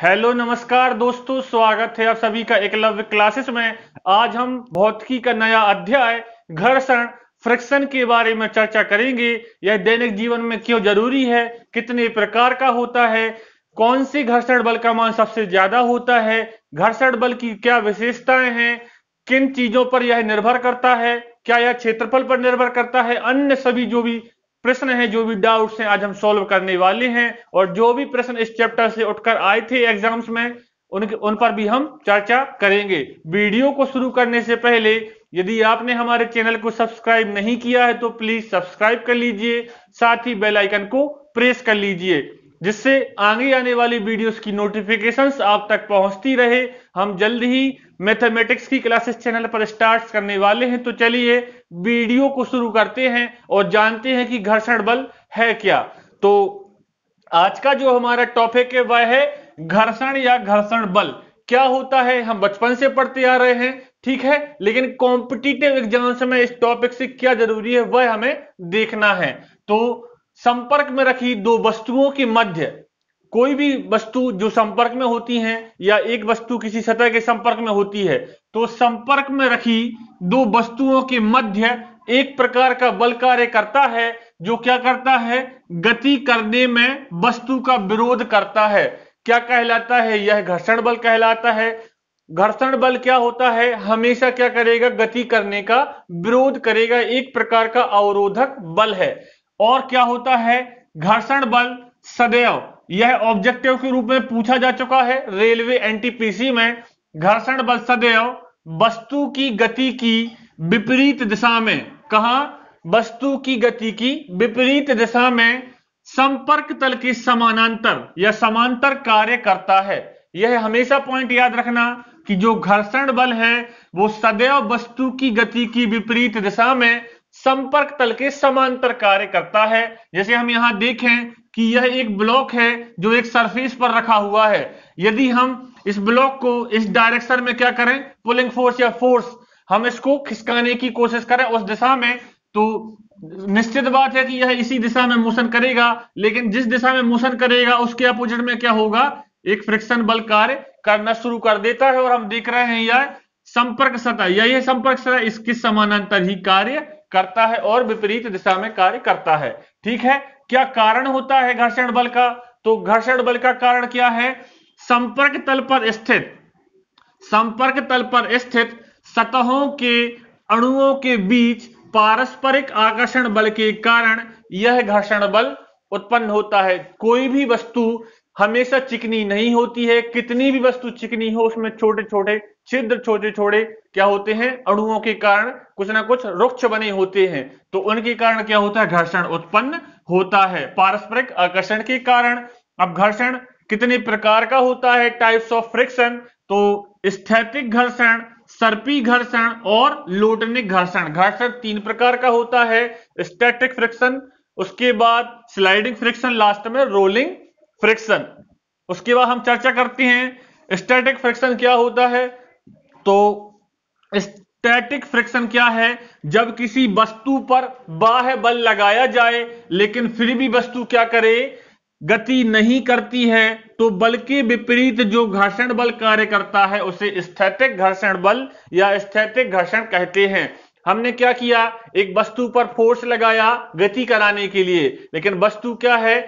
Hello नमस्कार दोस्तों, स्वागत है आप सभी का एकलव्य क्लासेस में। आज हम भौतिकी का नया अध्याय घर्षण फ्रिक्शन के बारे में चर्चा करेंगे। यह दैनिक जीवन में क्यों जरूरी है, कितने प्रकार का होता है, कौन से घर्षण बल का मान सबसे ज्यादा होता है, घर्षण बल की क्या विशेषताएं हैं, किन चीजों पर यह निर्भर करता है, क्या यह क्षेत्रफल पर निर्भर करता है, अन्य सभी जो भी प्रश्न हैं, जो भी डाउट्स हैं, आज हम सॉल्व करने वाले हैं। और जो भी प्रश्न इस चैप्टर से उठकर आए थे एग्जाम्स में, उन पर भी हम चर्चा करेंगे। वीडियो को शुरू करने से पहले यदि आपने हमारे चैनल को सब्सक्राइब नहीं किया है तो प्लीज सब्सक्राइब कर लीजिए, साथ ही बेल आइकन को प्रेस कर लीजिए, जिससे आगे आने वाली वीडियोस की नोटिफिकेशंस आप तक पहुंचती रहे। हम जल्द ही मैथमेटिक्स की क्लासेस चैनल पर स्टार्ट करने वाले हैं। तो चलिए वीडियो को शुरू करते हैं और जानते हैं कि घर्षण बल है क्या। तो आज का जो हमारा टॉपिक है वह है घर्षण या घर्षण बल क्या होता है। हम बचपन से पढ़ते आ रहे हैं, ठीक है, लेकिन कॉम्पिटिटिव एग्जाम्स में इस टॉपिक से क्या जरूरी है वह हमें देखना है। तो संपर्क में रखी दो वस्तुओं के मध्य, कोई भी वस्तु जो संपर्क में होती है या एक वस्तु किसी सतह के संपर्क में होती है, तो संपर्क में रखी दो वस्तुओं के मध्य एक प्रकार का बल कार्य करता है, जो क्या करता है, गति करने में वस्तु का विरोध करता है। क्या कहलाता है? यह घर्षण बल कहलाता है। घर्षण बल क्या होता है? हमेशा क्या करेगा? गति करने का विरोध करेगा, एक प्रकार का अवरोधक बल है। और क्या होता है? घर्षण बल सदैव, यह ऑब्जेक्टिव के रूप में पूछा जा चुका है रेलवे एनटीपीसी में। घर्षण बल सदैव वस्तु की गति की विपरीत दिशा में, कहा, वस्तु की गति की विपरीत दिशा में संपर्क तल के समानांतर या समांतर कार्य करता है। यह हमेशा पॉइंट याद रखना कि जो घर्षण बल है वो सदैव वस्तु की गति की विपरीत दिशा में संपर्क तल के समांतर कार्य करता है। जैसे हम यहां देखें कि यह एक ब्लॉक है जो एक सरफेस पर रखा हुआ है। यदि हम इस ब्लॉक को इस डायरेक्शन में क्या करें, पुलिंग फोर्स या फोर्स, हम इसको खिसकाने की कोशिश करें उस दिशा में, तो निश्चित बात है कि यह इसी दिशा में मोशन करेगा। लेकिन जिस दिशा में मोशन करेगा उसके अपोजिट में क्या होगा, एक फ्रिक्शन बल कार्य करना शुरू कर देता है। और हम देख रहे हैं यह संपर्क सतह, यह संपर्क सतह इसके समानांतर ही कार्य करता है और विपरीत दिशा में कार्य करता है। ठीक है, क्या कारण होता है घर्षण बल का? तो घर्षण बल का कारण क्या है? संपर्क तल पर स्थित सतहों के अणुओं के बीच पारस्परिक आकर्षण बल के कारण यह घर्षण बल उत्पन्न होता है। कोई भी वस्तु हमेशा चिकनी नहीं होती है, कितनी भी वस्तु चिकनी हो उसमें छोटे छोटे छिद्र, छोटे छोटे क्या होते हैं, अणुओं के कारण कुछ ना कुछ रुक्ष बने होते हैं। तो उनके कारण क्या होता है, घर्षण उत्पन्न होता है पारस्परिक आकर्षण के कारण। अब घर्षण कितने प्रकार का होता है, टाइप्स ऑफ फ्रिक्शन, तो स्थैतिक घर्षण, सर्पी घर्षण और लोटनिक घर्षण। घर्षण तीन प्रकार का होता है, स्टैटिक फ्रिक्शन, उसके बाद स्लाइडिंग फ्रिक्शन, लास्ट में रोलिंग फ्रिक्शन। उसके बाद हम चर्चा करते हैं स्टैटिक फ्रिक्शन क्या होता है। तो स्टैटिक फ्रिक्शन क्या है? जब किसी वस्तु पर बाह्य बल लगाया जाए लेकिन फिर भी वस्तु क्या करे, गति नहीं करती है, तो बल के विपरीत जो घर्षण बल कार्य करता है उसे स्थैतिक घर्षण बल या स्थैतिक घर्षण कहते हैं। हमने क्या किया, एक वस्तु पर फोर्स लगाया गति कराने के लिए, लेकिन वस्तु क्या है,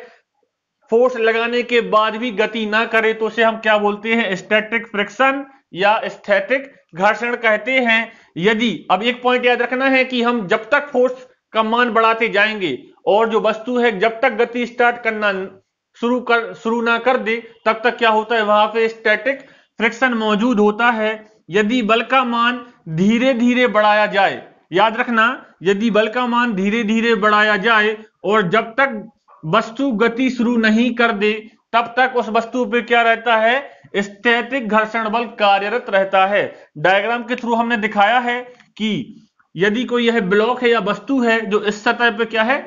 फोर्स लगाने के बाद भी गति ना करे, तो उसे हम क्या बोलते हैं, स्टैटिक फ्रिक्शन या स्थैतिक घर्षण कहते हैं। यदि, अब एक पॉइंट याद रखना है कि हम जब तक फोर्स का मान बढ़ाते जाएंगे और जो वस्तु है जब तक गति स्टार्ट करना शुरू ना कर दे तब तक क्या होता है, वहां पे स्टैटिक फ्रिक्शन मौजूद होता है। यदि बल का मान धीरे धीरे बढ़ाया जाए, याद रखना, यदि बल का मान धीरे धीरे बढ़ाया जाए और जब तक वस्तु गति शुरू नहीं कर दे तब तक उस वस्तु पे क्या रहता है, स्थैतिक घर्षण बल कार्यरत रहता है। डायग्राम के थ्रू हमने दिखाया है कि यदि कोई यह ब्लॉक है या वस्तु है जो इस सतह पे क्या है,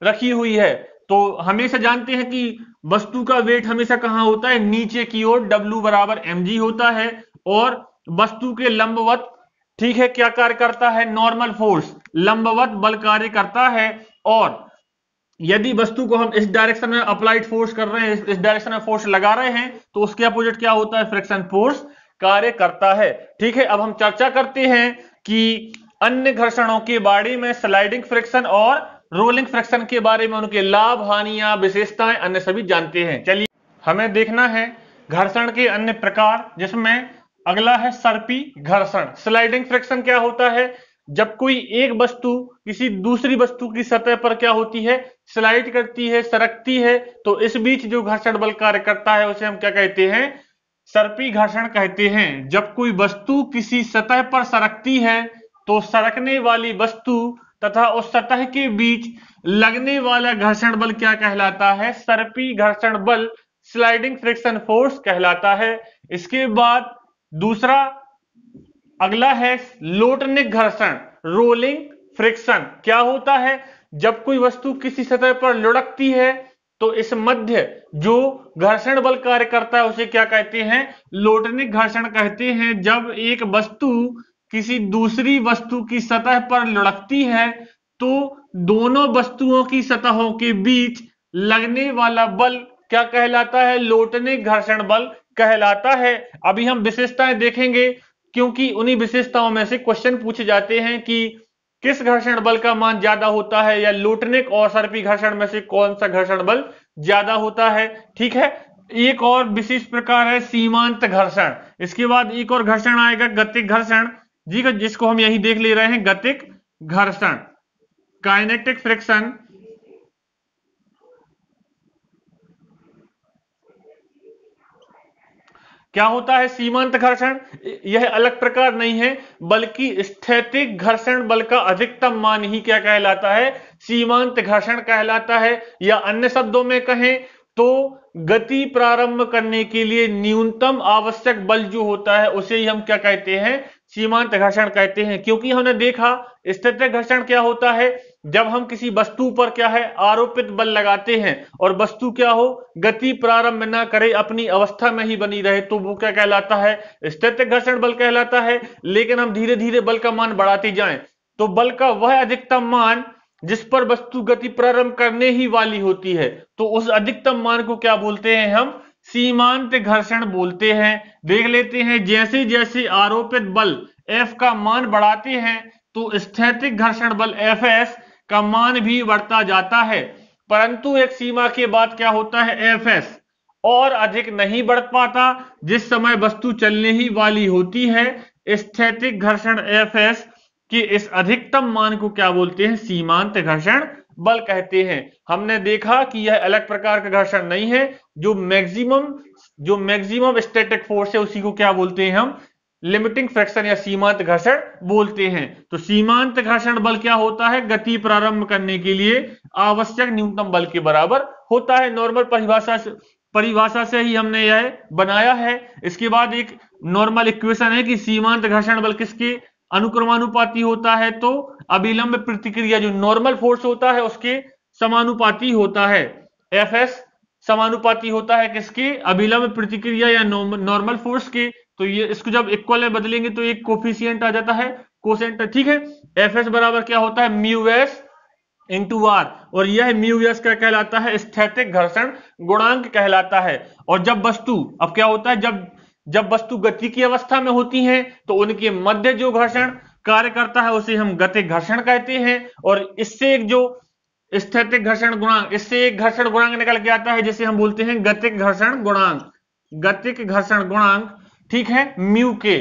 रखी हुई है, तो हमेशा जानते हैं कि वस्तु का वेट हमेशा कहां होता है, नीचे की ओर, W बराबर mg होता है। और वस्तु के लंबवत, ठीक है, क्या कार्य करता है, नॉर्मल फोर्स, लंबवत बल कार्य करता है। और यदि वस्तु को हम इस डायरेक्शन में अप्लाइड फोर्स कर रहे हैं, इस डायरेक्शन में फोर्स लगा रहे हैं, तो उसके अपोजिट क्या होता है, फ्रिक्शन फोर्स कार्य करता है। ठीक है, अब हम चर्चा करते हैं कि अन्य घर्षणों के बारे में, स्लाइडिंग फ्रिक्शन और रोलिंग फ्रिक्शन के बारे में, उनके लाभ, हानियां, विशेषताएं, अन्य सभी जानते हैं। चलिए हमें देखना है घर्षण के अन्य प्रकार, जिसमें अगला है सर्पी घर्षण। स्लाइडिंग फ्रिक्शन क्या होता है, जब कोई एक वस्तु किसी दूसरी वस्तु की सतह पर क्या होती है, स्लाइड करती है, सरकती है, तो इस बीच जो घर्षण बल कार्य करता है उसे हम क्या कहते हैं, सर्पी घर्षण कहते हैं। जब कोई वस्तु किसी सतह पर सरकती है तो सरकने वाली वस्तु तथा उस सतह के बीच लगने वाला घर्षण बल क्या कहलाता है, सर्पी घर्षण बल, स्लाइडिंग फ्रिक्शन फोर्स कहलाता है। इसके बाद दूसरा अगला है लोटनिक घर्षण, रोलिंग फ्रिक्शन। क्या होता है, जब कोई वस्तु किसी सतह पर लुढ़कती है तो इस मध्य जो घर्षण बल कार्य करता है उसे क्या कहते हैं, लोटनिक घर्षण कहते हैं। जब एक वस्तु किसी दूसरी वस्तु की सतह पर लुढ़कती है तो दोनों वस्तुओं की सतहों के बीच लगने वाला बल क्या कहलाता है, लोटनिक घर्षण बल कहलाता है। अभी हम विशेषताएं देखेंगे, क्योंकि उन्हीं विशेषताओं में से क्वेश्चन पूछे जाते हैं कि किस घर्षण बल का मान ज्यादा होता है, या लोटनिक और सर्पी घर्षण में से कौन सा घर्षण बल ज्यादा होता है। ठीक है, एक और विशेष प्रकार है सीमांत घर्षण। इसके बाद एक और घर्षण आएगा गतिक घर्षण, जी का, जिसको हम यही देख ले रहे हैं, गतिक घर्षण, काइनेटिक फ्रिक्शन। क्या होता है सीमांत घर्षण, यह अलग प्रकार नहीं है, बल्कि स्थैतिक घर्षण बल का अधिकतम मान ही क्या कहलाता है, सीमांत घर्षण कहलाता है। या अन्य शब्दों में कहें तो गति प्रारंभ करने के लिए न्यूनतम आवश्यक बल जो होता है उसे ही हम क्या कहते हैं, सीमांत घर्षण कहते हैं। क्योंकि हमने देखा स्थैतिक घर्षण क्या होता है, जब हम किसी वस्तु पर क्या है आरोपित बल लगाते हैं और वस्तु क्या हो, गति प्रारंभ न करे, अपनी अवस्था में ही बनी रहे, तो वो क्या कहलाता है, स्थैतिक घर्षण बल कहलाता है। लेकिन हम धीरे धीरे बल का मान बढ़ाते जाएं तो बल का वह अधिकतम मान जिस पर वस्तु गति प्रारंभ करने ही वाली होती है, तो उस अधिकतम मान को क्या बोलते हैं, हम सीमांत घर्षण बोलते हैं। देख लेते हैं, जैसे जैसे आरोपित बल F का मान बढ़ाते हैं तो स्थैतिक घर्षण बल Fs का मान भी बढ़ता जाता है, परंतु एक सीमा के बाद क्या होता है, Fs और अधिक नहीं बढ़ पाता। जिस समय वस्तु चलने ही वाली होती है, स्थैतिक घर्षण Fs कि इस अधिकतम मान को क्या बोलते हैं, सीमांत घर्षण बल कहते हैं। हमने देखा कि यह अलग प्रकार का घर्षण नहीं है, जो मैक्सिमम स्टैटिक फोर्स है उसी को क्या बोलते हैं, हम लिमिटिंग फ्रिक्शन या सीमांत घर्षण बोलते हैं। तो सीमांत घर्षण बल क्या होता है, गति प्रारंभ करने के लिए आवश्यक न्यूनतम बल के बराबर होता है। नॉर्मल परिभाषा से ही हमने यह बनाया है। इसके बाद एक नॉर्मल इक्वेशन है कि सीमांत घर्षण बल किसके अनुक्रमानुपाती होता है, तो अभिलंब प्रतिक्रिया जो नॉर्मल फोर्स होता है उसके समानुपाती होता है। Fs समानुपाती होता है किसके, अभिलंब प्रतिक्रिया या नॉर्मल फोर्स के। तो ये इसको जब इक्वल में बदलेंगे तो एक कोफिशिएंट आ जाता है, कोसेंट। ठीक है, Fs बराबर क्या होता है, म्यू एस इंटू आर, और यह म्यू एस क्या कहलाता है, स्थैतिक घर्षण गुणांक कहलाता है। और जब वस्तु, अब क्या होता है, जब वस्तु गति की अवस्था में होती है तो उनके मध्य जो घर्षण कार्य करता है उसे हम गतिक घर्षण कहते हैं। और इससे एक जो स्थैतिक घर्षण गुणांक, इससे एक घर्षण गुणांक निकल के आता है जिसे हम बोलते हैं गतिक घर्षण गुणांक, गतिक घर्षण गुणांक। ठीक है, म्यू के।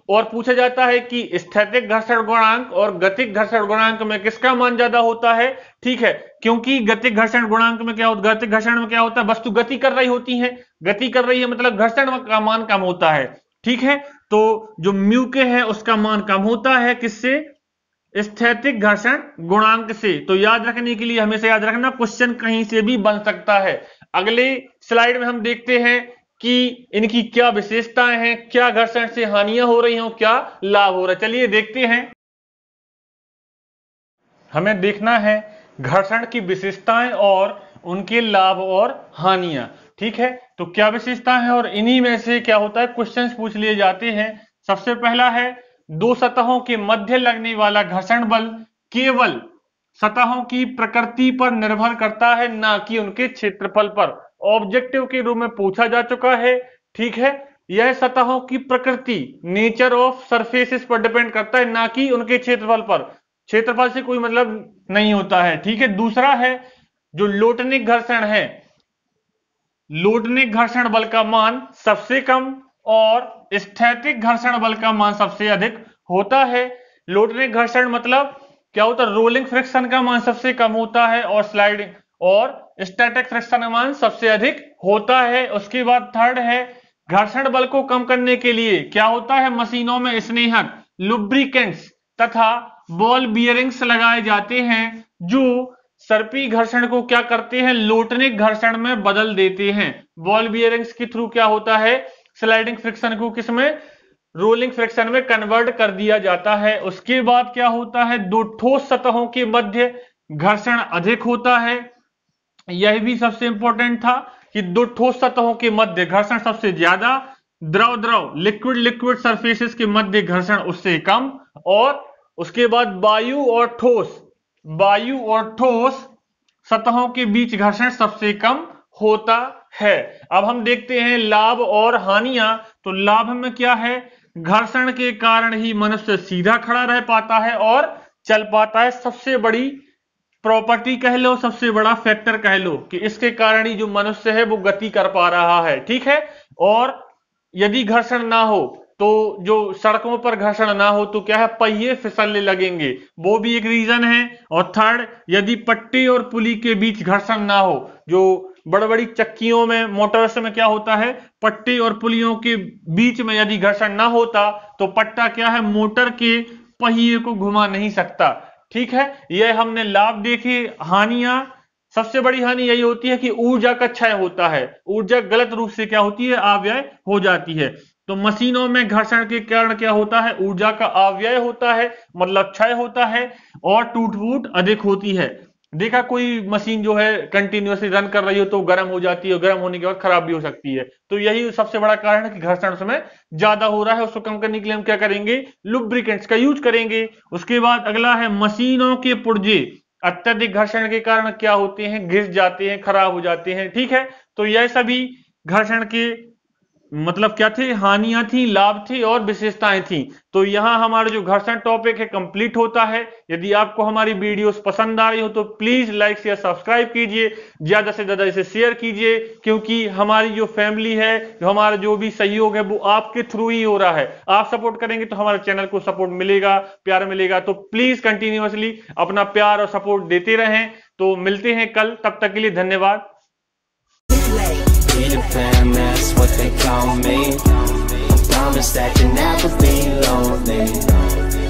और पूछा जाता है कि स्थैतिक घर्षण गुणांक और गतिक घर्षण गुणांक में किसका मान ज्यादा होता है। ठीक है, क्योंकि गतिक घर्षण गुणांक में क्या होता है, गतिक घर्षण में क्या होता है, वस्तु गति कर रही होती है, गति कर रही है मतलब घर्षण का मान कम होता है। ठीक है, तो जो म्यू के है उसका मान कम होता है, किससे, स्थैतिक घर्षण गुणांक से। तो याद रखने के लिए हमेशा याद रखना, क्वेश्चन कहीं से भी बन सकता है। अगले स्लाइड में हम देखते हैं कि इनकी क्या विशेषताएं हैं, क्या घर्षण से हानियां हो रही हो, क्या लाभ हो रहा है। चलिए देखते हैं। हमें देखना है घर्षण की विशेषताएं और उनके लाभ और हानियां। ठीक है, तो क्या विशेषताएं हैं और इन्हीं में से क्या होता है, क्वेश्चंस पूछ लिए जाते हैं। सबसे पहला है, दो सतहों के मध्य लगने वाला घर्षण बल केवल सतहों की प्रकृति पर निर्भर करता है, ना कि उनके क्षेत्रफल पर। ऑब्जेक्टिव के रूप में पूछा जा चुका है, ठीक है। यह सतहों की प्रकृति, नेचर ऑफ सरफेसेस पर डिपेंड करता है, ना कि उनके क्षेत्रफल पर। क्षेत्रफल से कोई मतलब नहीं होता है, ठीक है। दूसरा है जो लोटनिक घर्षण है, लोटनिक घर्षण बल का मान सबसे कम और स्थैतिक घर्षण बल का मान सबसे अधिक होता है। लोटनिक घर्षण मतलब क्या होता है, रोलिंग फ्रिक्शन का मान सबसे कम होता है और स्लाइडिंग और स्टैटिक फ्रिक्शन का मान सबसे अधिक होता है। उसके बाद थर्ड है घर्षण बल को कम करने के लिए क्या होता है, मशीनों में स्नेहक, लुब्रिकेंट्स तथा बॉल बियरिंग्स लगाए जाते हैं, जो सर्पी घर्षण को क्या करते हैं, लोटनिक घर्षण में बदल देते हैं। बॉल बियरिंग्स के थ्रू क्या होता है, स्लाइडिंग फ्रिक्शन को किसमें, रोलिंग फ्रिक्शन में कन्वर्ट कर दिया जाता है। उसके बाद क्या होता है, दो ठोस सतहों के मध्य घर्षण अधिक होता है। यह भी सबसे इंपॉर्टेंट था कि दो ठोस सतहों के मध्य घर्षण सबसे ज्यादा, द्रव द्रव लिक्विड लिक्विड सरफेसेस के मध्य घर्षण उससे कम। और उसके बाद वायु और ठोस सतहों के बीच घर्षण सबसे कम होता है। अब हम देखते हैं लाभ और हानियां। तो लाभ में क्या है, घर्षण के कारण ही मनुष्य सीधा खड़ा रह पाता है और चल पाता है। सबसे बड़ी प्रॉपर्टी कह लो, सबसे बड़ा फैक्टर कह लो कि इसके कारण ही जो मनुष्य है वो गति कर पा रहा है, ठीक है। और यदि घर्षण ना हो तो जो सड़कों पर घर्षण ना हो तो क्या है, पहिए फिसलने लगेंगे, वो भी एक रीजन है। और थर्ड, यदि पट्टी और पुली के बीच घर्षण ना हो, जो बड़ी बड़ी चक्कियों में, मोटर्स में क्या होता है, पट्टी और पुलियों के बीच में यदि घर्षण ना होता तो पट्टा क्या है, मोटर के पहिए को घुमा नहीं सकता, ठीक है। यह हमने लाभ देखे। हानियां, सबसे बड़ी हानि यही होती है कि ऊर्जा का क्षय होता है, ऊर्जा गलत रूप से क्या होती है, अव्यय हो जाती है। तो मशीनों में घर्षण के कारण क्या होता है, ऊर्जा का अव्यय होता है, मतलब क्षय होता है और टूट फूट अधिक होती है। देखा कोई मशीन जो है कंटिन्यूअसली रन कर रही हो तो गर्म हो जाती है और गर्म होने के बाद खराब भी हो सकती है। तो यही सबसे बड़ा कारण है कि घर्षण उसमें ज्यादा हो रहा है। उसको कम करने के लिए हम क्या करेंगे, लुब्रिकेंट्स का यूज करेंगे। उसके बाद अगला है मशीनों के पुर्जे अत्यधिक घर्षण के कारण क्या होते हैं, घिस जाते हैं, खराब हो जाते हैं, ठीक है। तो यह सभी घर्षण के मतलब क्या थे, हानियां थी, लाभ थे और विशेषताएं थी। तो यहां हमारा जो घर्षण टॉपिक है कंप्लीट होता है। यदि आपको हमारी वीडियोस पसंद आ रही हो तो प्लीज लाइक शेयर सब्सक्राइब कीजिए, ज्यादा से ज्यादा इसे शेयर कीजिए, क्योंकि हमारी जो फैमिली है, जो हमारा जो भी सहयोग है वो आपके थ्रू ही हो रहा है। आप सपोर्ट करेंगे तो हमारे चैनल को सपोर्ट मिलेगा, प्यार मिलेगा। तो प्लीज कंटिन्यूअसली अपना प्यार और सपोर्ट देते रहें। तो मिलते हैं कल, तब तक के लिए धन्यवाद। Peter Pan, that's what they call me. Promise that you'll never be lonely.